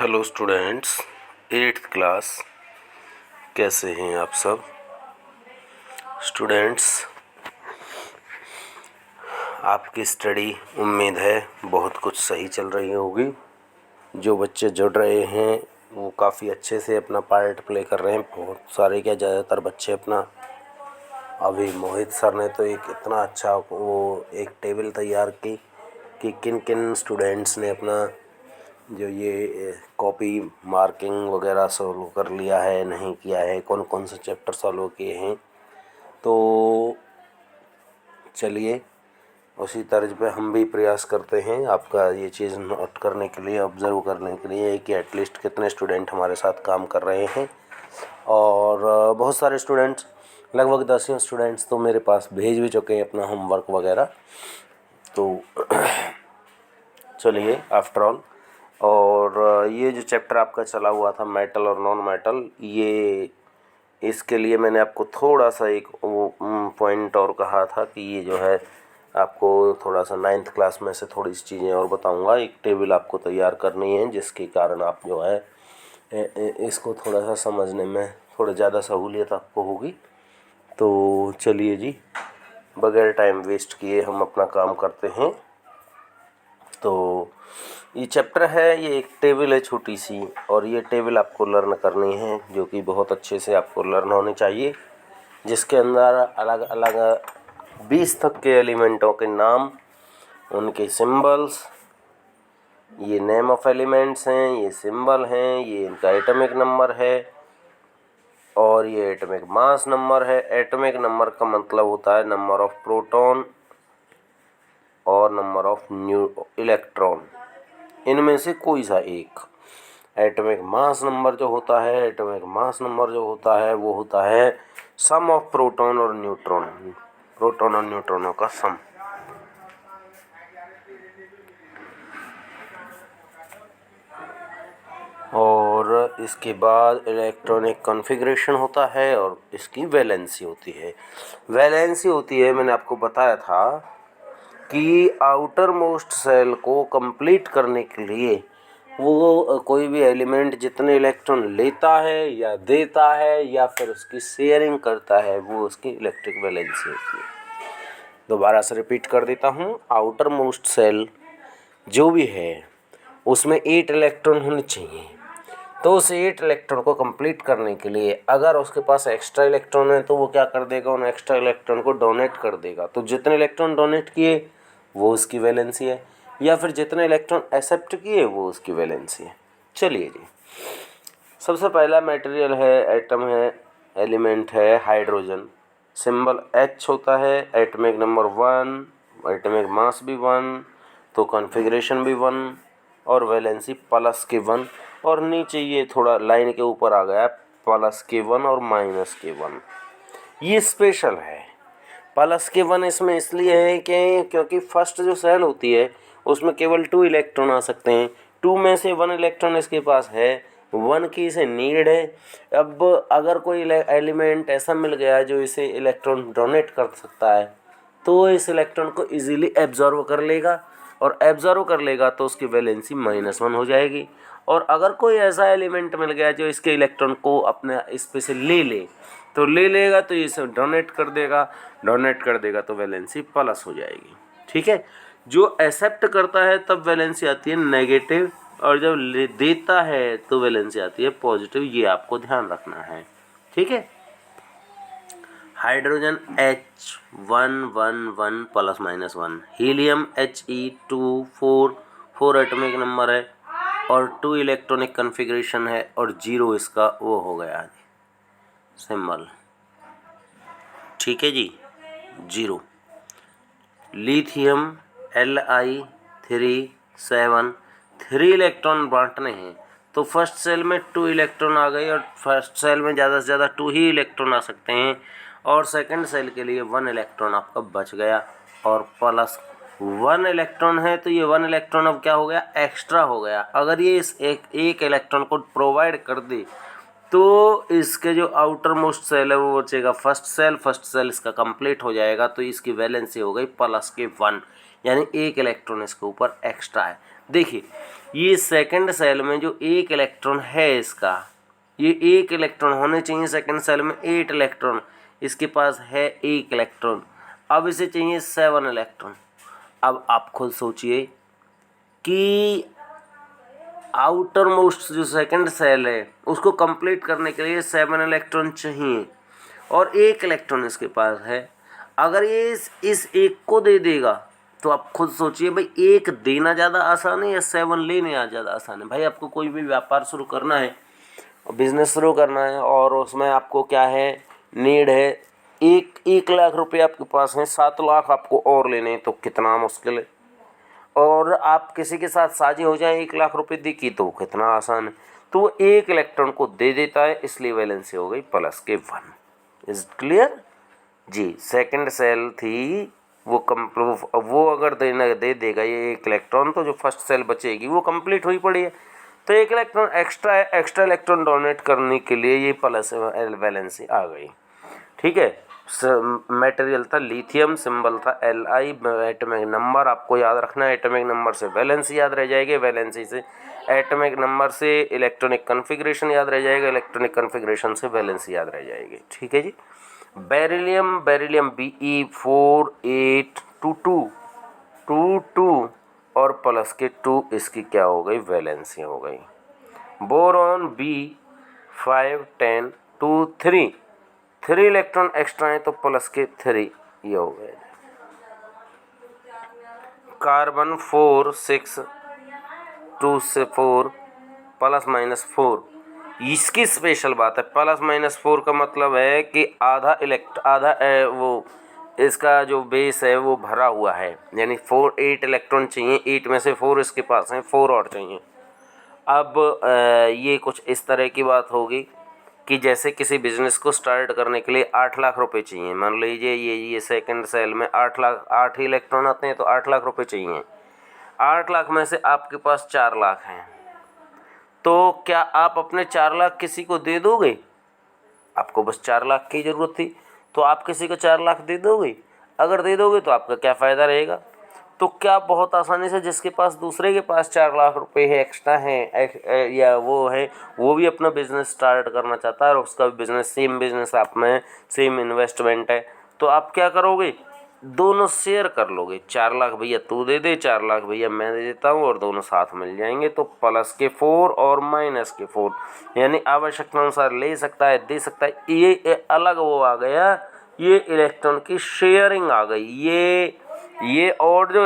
Hello students, 8th class. कैसे हैं आप सब स्टूडेंट्स? आपकी स्टडी उम्मीद है बहुत कुछ सही चल रही होगी। जो बच्चे जुड़ रहे हैं वो काफ़ी अच्छे से अपना पार्ट प्ले कर रहे हैं। बहुत सारे क्या ज़्यादातर बच्चे अपना, अभी मोहित सर ने तो एक इतना अच्छा वो एक टेबल तैयार की कि किन किन स्टूडेंट्स ने अपना जो ये कॉपी मार्किंग वगैरह सॉल्व कर लिया है, नहीं किया है, कौन कौन से चैप्टर सॉल्व किए हैं। तो चलिए उसी तर्ज पे हम भी प्रयास करते हैं आपका ये चीज़ नोट करने के लिए, ऑब्ज़र्व करने के लिए कि एटलीस्ट कितने स्टूडेंट हमारे साथ काम कर रहे हैं। और बहुत सारे स्टूडेंट्स, लगभग 10 स्टूडेंट्स तो मेरे पास भेज भी चुके हैं अपना होमवर्क वगैरह। तो चलिए आफ्टर ऑल, और ये जो चैप्टर आपका चला हुआ था मेटल और नॉन मेटल, ये इसके लिए मैंने आपको थोड़ा सा एक वो पॉइंट और कहा था कि ये जो है आपको थोड़ा सा 9th क्लास में से थोड़ी सी चीज़ें और बताऊंगा। एक टेबल आपको तैयार करनी है जिसके कारण आप जो है इसको थोड़ा सा समझने में थोड़ा ज़्यादा सहूलियत आपको होगी। तो चलिए जी, बगैर टाइम वेस्ट किए हम अपना काम करते हैं। तो ये चैप्टर है, ये एक टेबल है छोटी सी, और ये टेबल आपको लर्न करनी है जो कि बहुत अच्छे से आपको लर्न होनी चाहिए, जिसके अंदर अलग अलग 20 तक के एलिमेंटों के नाम, उनके सिंबल्स, ये नेम ऑफ एलिमेंट्स हैं, ये सिंबल हैं, ये इनका एटॉमिक नंबर है और ये एटॉमिक मास नंबर है। एटॉमिक नंबर का मतलब होता है नंबर ऑफ प्रोटॉन और नंबर ऑफ न्यू इलेक्ट्रॉन, इनमें से कोई सा एक। एटॉमिक मास नंबर जो होता है, एटॉमिक मास नंबर जो होता है वो होता है सम ऑफ प्रोटॉन और न्यूट्रॉन, प्रोटॉन और न्यूट्रॉनों का सम। और इसके बाद इलेक्ट्रॉनिक कॉन्फ़िगरेशन होता है और इसकी वैलेंसी होती है। वैलेंसी होती है, मैंने आपको बताया था कि आउटर मोस्ट सेल को कंप्लीट करने के लिए वो कोई भी एलिमेंट जितने इलेक्ट्रॉन लेता है या देता है या फिर उसकी शेयरिंग करता है, वो उसकी इलेक्ट्रिक वैलेंसी होती है। दोबारा से रिपीट कर देता हूँ, आउटर मोस्ट सेल जो भी है उसमें 8 इलेक्ट्रॉन होने चाहिए। तो उस 8 इलेक्ट्रॉन को कंप्लीट करने के लिए अगर उसके पास एक्स्ट्रा इलेक्ट्रॉन है तो वो क्या कर देगा, उन एक्स्ट्रा इलेक्ट्रॉन को डोनेट कर देगा। तो जितने इलेक्ट्रॉन डोनेट किए वो उसकी वैलेंसी है, या फिर जितने इलेक्ट्रॉन एक्सेप्ट किए वो उसकी वैलेंसी है। चलिए जी, सबसे पहला मटेरियल है, एटम है, एलिमेंट है हाइड्रोजन। सिंबल H होता है, एटॉमिक नंबर 1, एटॉमिक मास भी 1, तो कॉन्फ़िगरेशन भी 1 और वैलेंसी प्लस के 1। और नीचे ये थोड़ा लाइन के ऊपर आ गया प्लस के 1 और माइनस के 1। ये स्पेशल है, प्लस के 1 इसमें इसलिए है कि क्योंकि फर्स्ट जो सेल होती है उसमें केवल 2 इलेक्ट्रॉन आ सकते हैं। 2 में से 1 इलेक्ट्रॉन इसके पास है, 1 की इसे नीड है। अब अगर कोई एलिमेंट ऐसा मिल गया जो इसे इलेक्ट्रॉन डोनेट कर सकता है तो इस इलेक्ट्रॉन को इजीली एब्जॉर्व कर लेगा, और एब्जॉर्व कर लेगा तो उसकी वैलेंसी -1 हो जाएगी। और अगर कोई ऐसा एलिमेंट मिल गया जो इसके इलेक्ट्रॉन को अपने इस पे से ले ले, तो ले लेगा तो इसे डोनेट कर देगा, डोनेट कर देगा तो वैलेंसी प्लस हो जाएगी। ठीक है, जो एक्सेप्ट करता है तब वैलेंसी आती है नेगेटिव, और जब देता है तो वैलेंसी आती है पॉजिटिव। ये आपको ध्यान रखना है, ठीक है। Hydrogen H111 ±1, helium He2 4 atomic number है और 2 इलेक्ट्रॉनिक कन्फिग्रेशन है, और 0 इसका वो हो गया सिंबल। ठीक है जी, 0। लिथियम Li3 3 इलेक्ट्रॉन बांटने हैं, तो फर्स्ट सेल में 2 इलेक्ट्रॉन आ गए, और फर्स्ट सेल में ज़्यादा से ज़्यादा 2 ही इलेक्ट्रॉन आ सकते हैं, और सेकंड सेल के लिए 1 इलेक्ट्रॉन आपका बच गया, और प्लस 1 इलेक्ट्रॉन है तो ये 1 इलेक्ट्रॉन अब क्या हो गया, एक्स्ट्रा हो गया। अगर ये इस एक इलेक्ट्रॉन को प्रोवाइड कर दे तो इसके जो आउटर मोस्ट सेल है वो बचेगा फर्स्ट सेल इसका कंप्लीट हो जाएगा, तो इसकी वैलेंसी हो गई +1। यानी एक इलेक्ट्रॉन इसके ऊपर एक्स्ट्रा है। देखिए ये सेकंड सेल में जो एक इलेक्ट्रॉन है इसका, ये एक इलेक्ट्रॉन होने चाहिए सेकंड सेल में, 8 इलेक्ट्रॉन, इसके पास है 1 इलेक्ट्रॉन, अब इसे चाहिए 7 इलेक्ट्रॉन। अब आप खुद सोचिए कि आउटर मोस्ट जो सेकंड सेल है उसको कंप्लीट करने के लिए 7 इलेक्ट्रॉन चाहिए और 1 इलेक्ट्रॉन इसके पास है। अगर ये इस एक को दे देगा तो आप खुद सोचिए भाई, एक देना ज़्यादा आसान है या 7 लेने ज़्यादा आसान है। भाई आपको कोई भी व्यापार शुरू करना है, बिजनेस शुरू करना है और उसमें आपको क्या है, नीड है, 1 लाख रुपए आपके पास हैं, 7 लाख आपको और लेने हैं, तो कितना मुश्किल है। और आप किसी के साथ साझी हो जाए 1 लाख रुपए दी की तो कितना आसान है। तो वो 1 इलेक्ट्रॉन को दे देता है, इसलिए वैलेंसी हो गई प्लस के 1। इज क्लियर जी। सेकंड सेल थी वो अगर दे देगा ये 1 इलेक्ट्रॉन, तो जो फर्स्ट सेल बचेगी वो कंप्लीट हुई पड़ी है। तो 1 इलेक्ट्रॉन एक्स्ट्रा है, एक्स्ट्रा इलेक्ट्रॉन डोनेट करने के लिए ये प्लस वैलेंसी आ गई। ठीक है। मटेरियल था लिथियम, सिंबल था Li, एटॉमिक नंबर आपको याद रखना है, एटॉमिक नंबर से वैलेंसी याद रह जाएगी, वैलेंसी से एटॉमिक नंबर से इलेक्ट्रॉनिक कन्फिग्रेशन याद रह जाएगा, इलेक्ट्रॉनिक कन्फिग्रेशन से वैलेंसी याद रह जाएगी। ठीक है जी। बेरिलियम Be4822 और प्लस के 2, इसकी क्या हो गई, वैलेंसी हो गई। बोरॉन B51023, 3 इलेक्ट्रॉन एक्स्ट्रा हैं तो प्लस के 3 ये हो गए। कार्बन 462 प्लस माइनस 4, इसकी स्पेशल बात है। प्लस माइनस 4 का मतलब है कि आधा वो इसका जो बेस है वो भरा हुआ है, यानी 8 इलेक्ट्रॉन चाहिए, 8 में से 4 इसके पास हैं, 4 और चाहिए। अब ये कुछ इस तरह की बात होगी कि जैसे किसी बिजनेस को स्टार्ट करने के लिए 8 लाख रुपए चाहिए। मान लीजिए ये सेकंड सेल में 8 ही इलेक्ट्रॉन आते हैं, तो 8 लाख रुपए चाहिए। 8 लाख में से आपके पास 4 लाख हैं, तो क्या आप अपने 4 लाख किसी को दे दोगे? आपको बस 4 लाख की ज़रूरत थी, तो आप किसी को 4 लाख दे दोगे? अगर दे दोगे तो आपका क्या फ़ायदा रहेगा? तो क्या बहुत आसानी से जिसके पास दूसरे के पास 4 लाख रुपए है, एक्स्ट्रा है, या वो है, वो भी अपना बिजनेस स्टार्ट करना चाहता है और उसका बिजनेस सेम बिजनेस आप में, सेम इन्वेस्टमेंट है, तो आप क्या करोगे, दोनों शेयर कर लोगे। 4 लाख भैया तू दे दे, 4 लाख भैया मैं दे देता हूँ, और दोनों साथ मिल जाएंगे। तो प्लस के 4 और माइनस के 4, यानी आवश्यकता अनुसार ले सकता है, दे सकता है। ये अलग वो आ गया, ये इलेक्ट्रॉन की शेयरिंग आ गई। ये और जो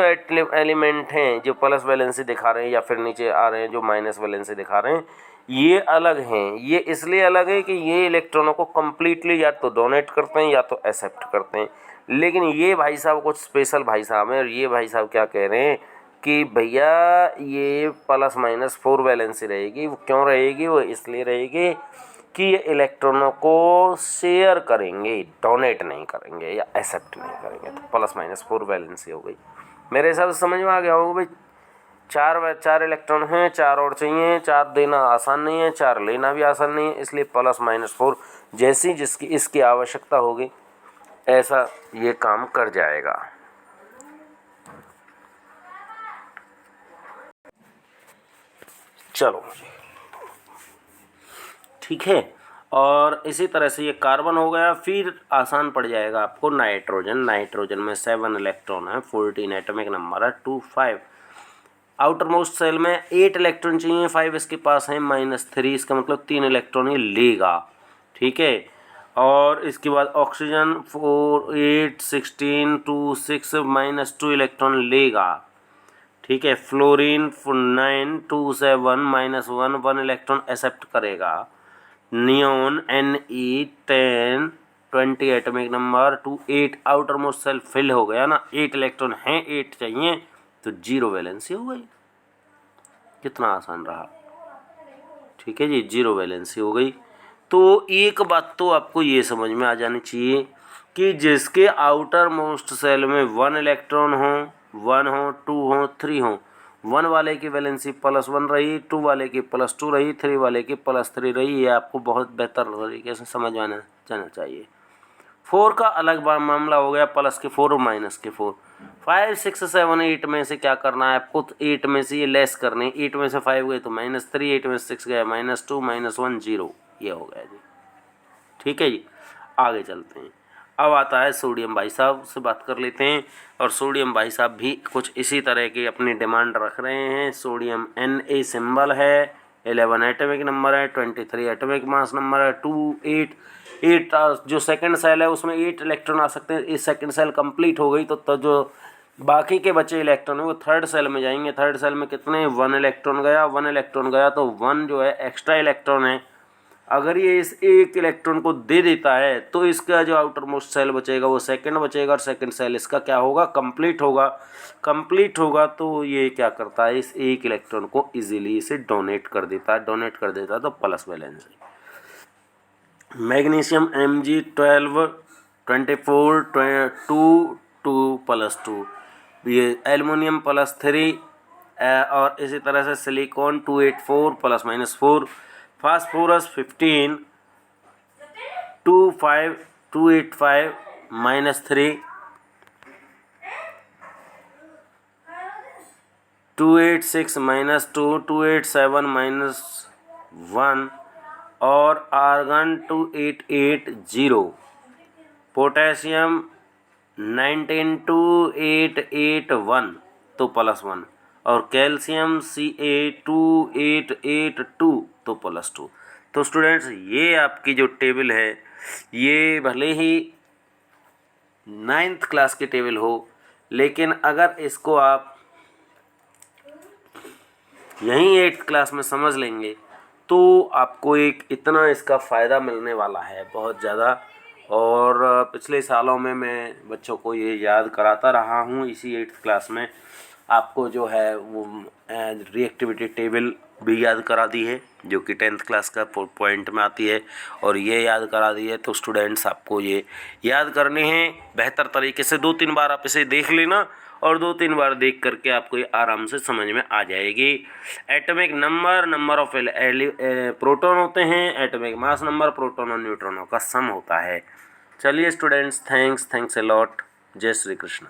एलिमेंट हैं जो प्लस वैलेंसी दिखा रहे हैं या फिर नीचे आ रहे हैं जो माइनस वैलेंसी दिखा रहे हैं, ये अलग हैं। ये इसलिए अलग है कि ये इलेक्ट्रॉनों को कम्प्लीटली या तो डोनेट करते हैं या तो एक्सेप्ट करते हैं। लेकिन ये भाई साहब कुछ स्पेशल भाई साहब हैं, और ये भाई साहब क्या कह रहे हैं कि भैया ये प्लस माइनस 4 वैलेंसी रहेगी। वो क्यों रहेगी? वो इसलिए रहेगी कि ये इलेक्ट्रॉनों को शेयर करेंगे, डोनेट नहीं करेंगे या एक्सेप्ट नहीं करेंगे। तो प्लस माइनस 4 वैलेंसी हो गई। मेरे हिसाब से समझ में आ गया होगा भाई। 4 इलेक्ट्रॉन हैं, 4 और चाहिए। 4 देना आसान नहीं है, 4 लेना भी आसान नहीं है, इसलिए प्लस माइनस 4 जैसी जिसकी इसकी आवश्यकता होगी ऐसा ये काम कर जाएगा। चलो ठीक है। और इसी तरह से ये कार्बन हो गया। फिर आसान पड़ जाएगा आपको नाइट्रोजन में 7 इलेक्ट्रॉन है, 14 एटॉमिक नंबर है, 25। आउटर मोस्ट सेल में 8 इलेक्ट्रॉन चाहिए, 5 इसके पास है, -3, इसका मतलब 3 इलेक्ट्रॉन ही लेगा। ठीक है। और इसके बाद ऑक्सीजन 4, 8, 16, 2, 6 -2 इलेक्ट्रॉन लेगा। ठीक है। फ्लोरीन 9, 2, 7 -1 इलेक्ट्रॉन एक्सेप्ट करेगा। Neon Ne10 20 atomic number 2, 8 outermost shell fill हो गया ना, 8 इलेक्ट्रॉन हैं, 8 चाहिए, तो 0 वैलेंसी हो गई। कितना आसान रहा। ठीक है जी, 0 वैलेंसी हो गई। तो एक बात तो आपको ये समझ में आ जानी चाहिए कि जिसके आउटर मोस्ट सेल में 1 इलेक्ट्रॉन हो, 1 हो, 2 हो, 3 हो, 1 वाले की वैलेंसी +1 रही, 2 वाले की +2 रही, 3 वाले की +3 रही। ये आपको बहुत बेहतर तरीके से समझ में जाना चाहिए। 4 का अलग मामला हो गया, प्लस के 4 और माइनस के 4। 5 6 7 8 में से क्या करना है आपको, 8 में से ये लेस करने, 8 में से 5 गए तो -3, 8 में से 6 गया -2 -1 0, ये हो गया जी। ठीक है जी, आगे चलते हैं। अब आता है सोडियम, भाई साहब से बात कर लेते हैं। और सोडियम भाई साहब भी कुछ इसी तरह की अपनी डिमांड रख रहे हैं। सोडियम Na सिंबल है, 11 एटॉमिक नंबर है, 23 एटॉमिक मास नंबर है, 2 8 जो सेकंड सेल है उसमें 8 इलेक्ट्रॉन आ सकते हैं। इस सेकंड सेल कंप्लीट हो गई तो जो बाकी के बचे इलेक्ट्रॉन है वो थर्ड सेल में जाएंगे। थर्ड सेल में कितने, 1 इलेक्ट्रॉन गया, 1 इलेक्ट्रॉन गया तो 1 जो है एक्स्ट्रा इलेक्ट्रॉन है। अगर ये इस एक इलेक्ट्रॉन को दे देता है तो इसका जो आउटर मोस्ट सेल बचेगा वो सेकंड बचेगा, और सेकंड सेल इसका क्या होगा, कंप्लीट होगा। कंप्लीट होगा तो ये क्या करता है, इस एक इलेक्ट्रॉन को इजीली इसे डोनेट कर देता है, तो प्लस वैलेंस है। मैग्नीशियम Mg12 24 2 2 +2, ये एल्युमिनियम +3, और इसी तरह से सिलिकॉन 284 ±4, फास्फोरस 15 25 285 -3, 286 -2 287 -1, और आर्गन 2880, पोटेशियम 19881 तो +1, और कैल्शियम Ca2882 तो +2। तो स्टूडेंट्स ये आपकी जो टेबल है ये भले ही 9th क्लास की टेबल हो, लेकिन अगर इसको आप यहीं 8th क्लास में समझ लेंगे तो आपको एक इतना इसका फ़ायदा मिलने वाला है बहुत ज़्यादा। और पिछले सालों में मैं बच्चों को ये याद कराता रहा हूँ, इसी 8th क्लास में आपको जो है वो रिएक्टिविटी टेबल भी याद करा दी है जो कि 10th क्लास का पॉइंट में आती है, और ये याद करा दी है। तो स्टूडेंट्स आपको ये याद करने हैं बेहतर तरीके से, 2-3 बार आप इसे देख लेना, और 2-3 बार देख करके आपको ये आराम से समझ में आ जाएगी। Atomic number, number of proton होते हैं, एटॉमिक मास नंबर प्रोटॉन और न्यूट्रॉनों का सम होता है। चलिए स्टूडेंट्स, थैंक्स ए लॉट। जय श्री कृष्ण।